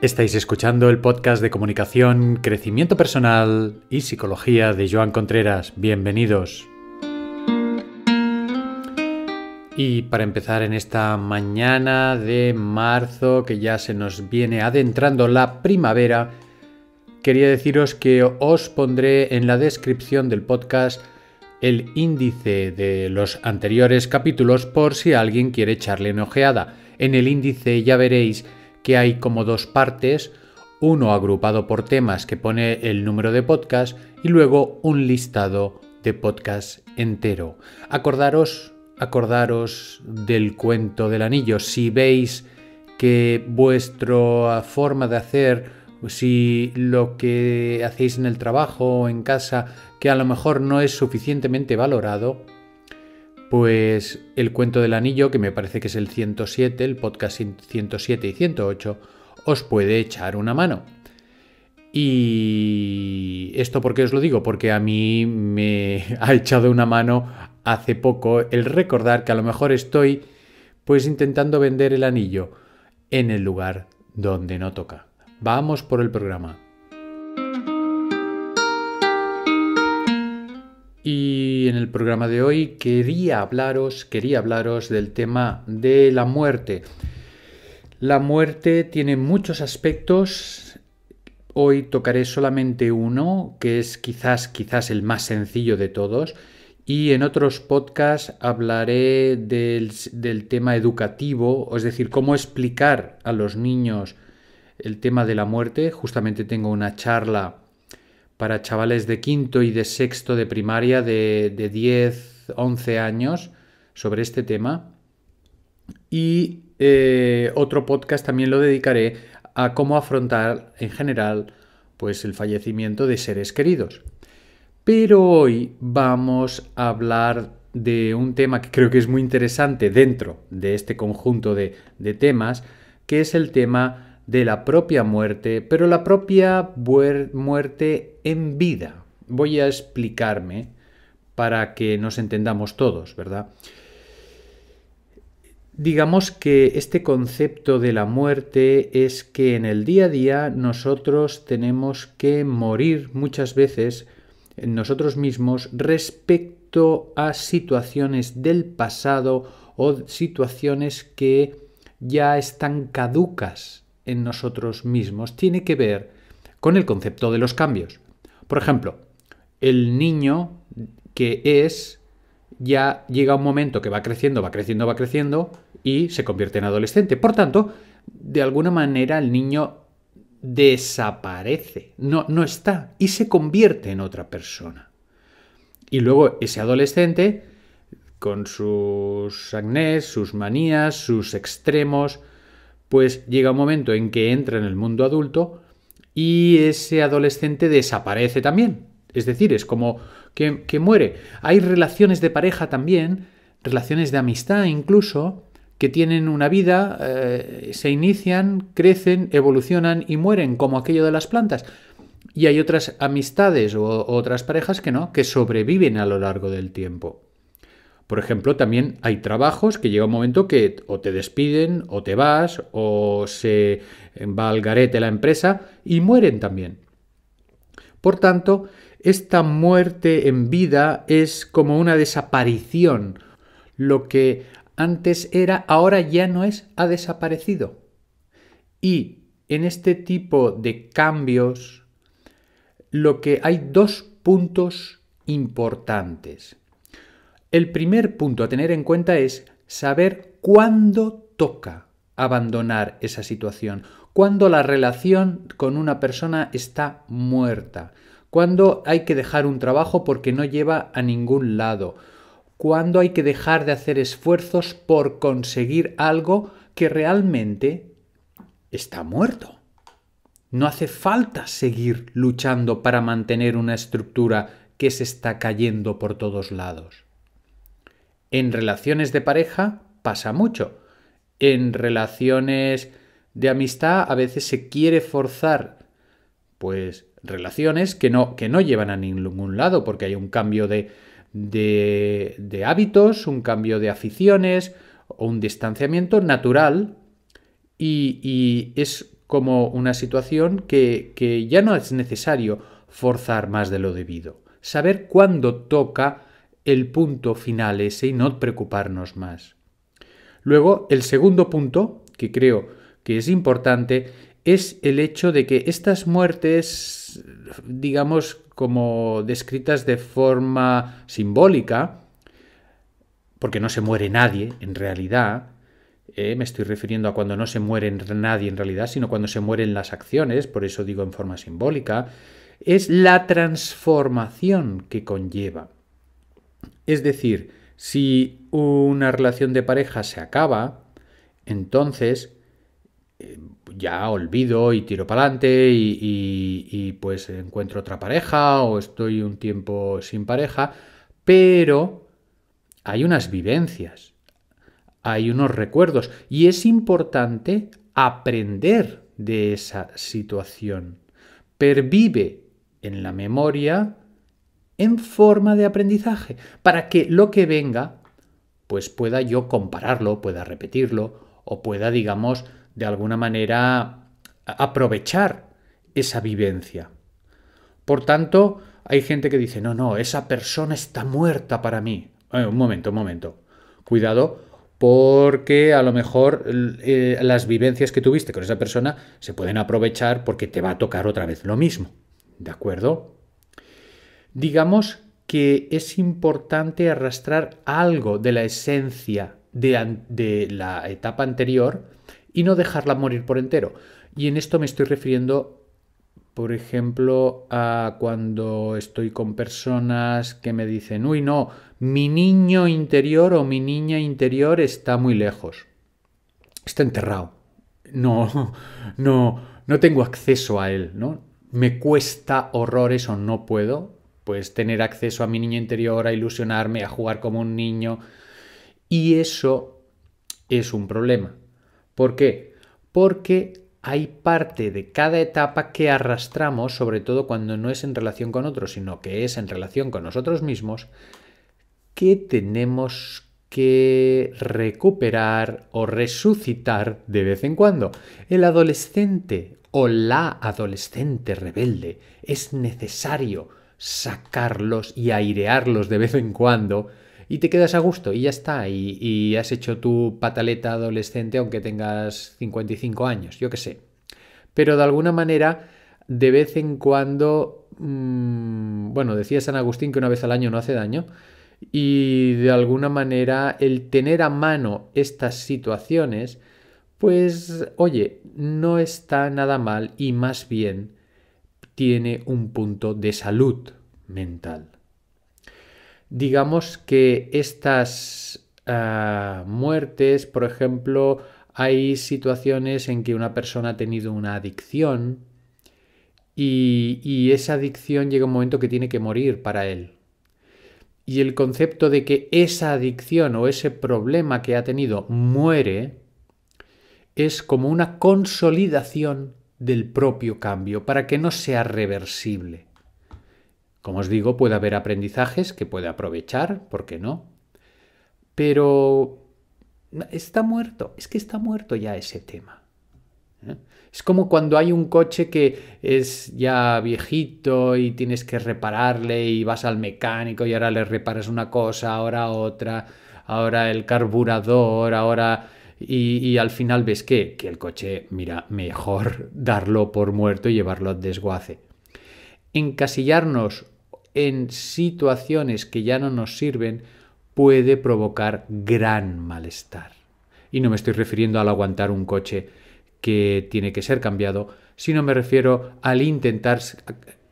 Estáis escuchando el podcast de comunicación, crecimiento personal y psicología de Joan Contreras. Bienvenidos. Y para empezar en esta mañana de marzo, que ya se nos viene adentrando la primavera, quería deciros que os pondré en la descripción del podcast el índice de los anteriores capítulos por si alguien quiere echarle una ojeada. En el índice ya veréis que hay como dos partes, uno agrupado por temas que pone el número de podcast y luego un listado de podcast entero. Acordaros del cuento del anillo. Si veis que vuestra forma de hacer, si lo que hacéis en el trabajo o en casa, que a lo mejor no es suficientemente valorado, pues el cuento del anillo, que me parece que es el 107, el podcast 107 y 108, os puede echar una mano. Y esto, ¿por qué os lo digo? Porque a mí me ha echado una mano hace poco el recordar que a lo mejor estoy pues intentando vender el anillo en el lugar donde no toca. Vamos por el programa. Y en el programa de hoy quería hablaros del tema de la muerte. La muerte tiene muchos aspectos. Hoy tocaré solamente uno, que es quizás el más sencillo de todos. Y en otros podcasts hablaré del tema educativo, es decir, cómo explicar a los niños el tema de la muerte. Justamente tengo una charla para chavales de quinto y de sexto de primaria de 10, 11 años sobre este tema. Y otro podcast también lo dedicaré a cómo afrontar en general pues el fallecimiento de seres queridos. Pero hoy vamos a hablar de un tema que creo que es muy interesante dentro de este conjunto de temas, que es el tema de la propia muerte, pero la propia muerte en vida. Voy a explicarme para que nos entendamos todos, ¿verdad? Digamos que este concepto de la muerte es que en el día a día nosotros tenemos que morir muchas veces en nosotros mismos respecto a situaciones del pasado o situaciones que ya están caducas en nosotros mismos. Tiene que ver con el concepto de los cambios. Por ejemplo, el niño que es, ya llega un momento que va creciendo y se convierte en adolescente. Por tanto, de alguna manera el niño desaparece, no está y se convierte en otra persona. Y luego ese adolescente, con sus acnés, sus manías, sus extremos, pues llega un momento en que entra en el mundo adulto y ese adolescente desaparece también. Es decir, es como que muere. Hay relaciones de pareja también, relaciones de amistad incluso, que tienen una vida, se inician, crecen, evolucionan y mueren, como aquello de las plantas. Y hay otras amistades o otras parejas que no, que sobreviven a lo largo del tiempo. Por ejemplo, también hay trabajos que llega un momento que o te despiden, o te vas, o se va al garete la empresa y mueren también. Por tanto, esta muerte en vida es como una desaparición. Lo que antes era, ahora ya no es, ha desaparecido. Y en este tipo de cambios, lo que hay dos puntos importantes. El primer punto a tener en cuenta es saber cuándo toca abandonar esa situación, cuándo la relación con una persona está muerta, cuándo hay que dejar un trabajo porque no lleva a ningún lado, cuándo hay que dejar de hacer esfuerzos por conseguir algo que realmente está muerto. No hace falta seguir luchando para mantener una estructura que se está cayendo por todos lados. En relaciones de pareja pasa mucho. En relaciones de amistad a veces se quiere forzar pues relaciones que no llevan a ningún lado porque hay un cambio de hábitos, un cambio de aficiones o un distanciamiento natural y es como una situación que ya no es necesario forzar más de lo debido. Saber cuándo toca el punto final ese y no preocuparnos más. Luego, el segundo punto, que creo que es importante, es el hecho de que estas muertes, digamos, como descritas de forma simbólica, porque no se muere nadie en realidad, me estoy refiriendo a cuando no se muere nadie en realidad, sino cuando se mueren las acciones, por eso digo en forma simbólica, es la transformación que conlleva. Es decir, si una relación de pareja se acaba, entonces ya olvido y tiro para adelante y pues encuentro otra pareja o estoy un tiempo sin pareja, pero hay unas vivencias, hay unos recuerdos y es importante aprender de esa situación. Pervive en la memoria en forma de aprendizaje para que lo que venga pues pueda yo compararlo, pueda repetirlo o pueda, digamos, de alguna manera aprovechar esa vivencia. Por tanto, hay gente que dice, no, esa persona está muerta para mí. Un momento. Cuidado, porque a lo mejor las vivencias que tuviste con esa persona se pueden aprovechar porque te va a tocar otra vez lo mismo. ¿De acuerdo? Digamos que es importante arrastrar algo de la esencia de la etapa anterior y no dejarla morir por entero. Y en esto me estoy refiriendo, por ejemplo, a cuando estoy con personas que me dicen, uy, no, mi niño interior o mi niña interior está muy lejos. Está enterrado. No tengo acceso a él, ¿no? Me cuesta horrores o no puedo, pues tener acceso a mi niño interior, a ilusionarme, a jugar como un niño. Y eso es un problema. ¿Por qué? Porque hay parte de cada etapa que arrastramos, sobre todo cuando no es en relación con otros, sino que es en relación con nosotros mismos, que tenemos que recuperar o resucitar de vez en cuando. El adolescente o la adolescente rebelde es necesario sacarlos y airearlos de vez en cuando y te quedas a gusto y ya está. Y has hecho tu pataleta adolescente aunque tengas 55 años, yo qué sé. Pero de alguna manera, de vez en cuando, bueno, decía San Agustín que una vez al año no hace daño. Y de alguna manera el tener a mano estas situaciones, pues oye, no está nada mal y más bien tiene un punto de salud mental. Digamos que estas muertes, por ejemplo, hay situaciones en que una persona ha tenido una adicción y esa adicción llega un momento que tiene que morir para él. Y el concepto de que esa adicción o ese problema que ha tenido muere es como una consolidación del propio cambio para que no sea reversible. Como os digo, puede haber aprendizajes que puede aprovechar, ¿por qué no? Pero está muerto, es que está muerto ya ese tema. Es como cuando hay un coche que es ya viejito y tienes que repararle y vas al mecánico y ahora le reparas una cosa, ahora otra, ahora el carburador, ahora... Y al final ves que el coche, mira, mejor darlo por muerto y llevarlo al desguace. Encasillarnos en situaciones que ya no nos sirven puede provocar gran malestar. Y no me estoy refiriendo al aguantar un coche que tiene que ser cambiado, sino me refiero al intentar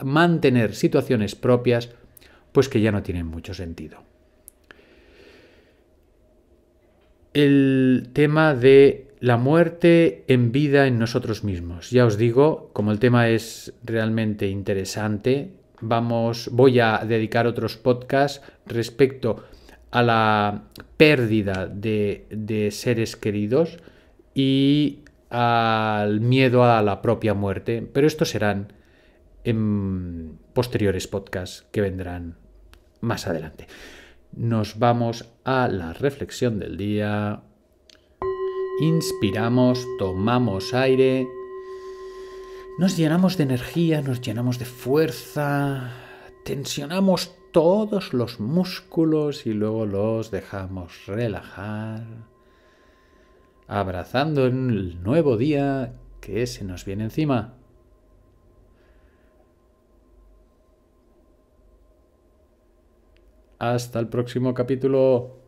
mantener situaciones propias, pues que ya no tienen mucho sentido. El tema de la muerte en vida en nosotros mismos. Ya os digo, como el tema es realmente interesante, voy a dedicar otros podcasts respecto a la pérdida de seres queridos y al miedo a la propia muerte, pero estos serán en posteriores podcasts que vendrán más adelante. Nos vamos a la reflexión del día. Inspiramos, tomamos aire Nos llenamos de energía, nos llenamos de fuerza, tensionamos todos los músculos y luego los dejamos relajar, abrazando el nuevo día que se nos viene encima. Hasta el próximo capítulo.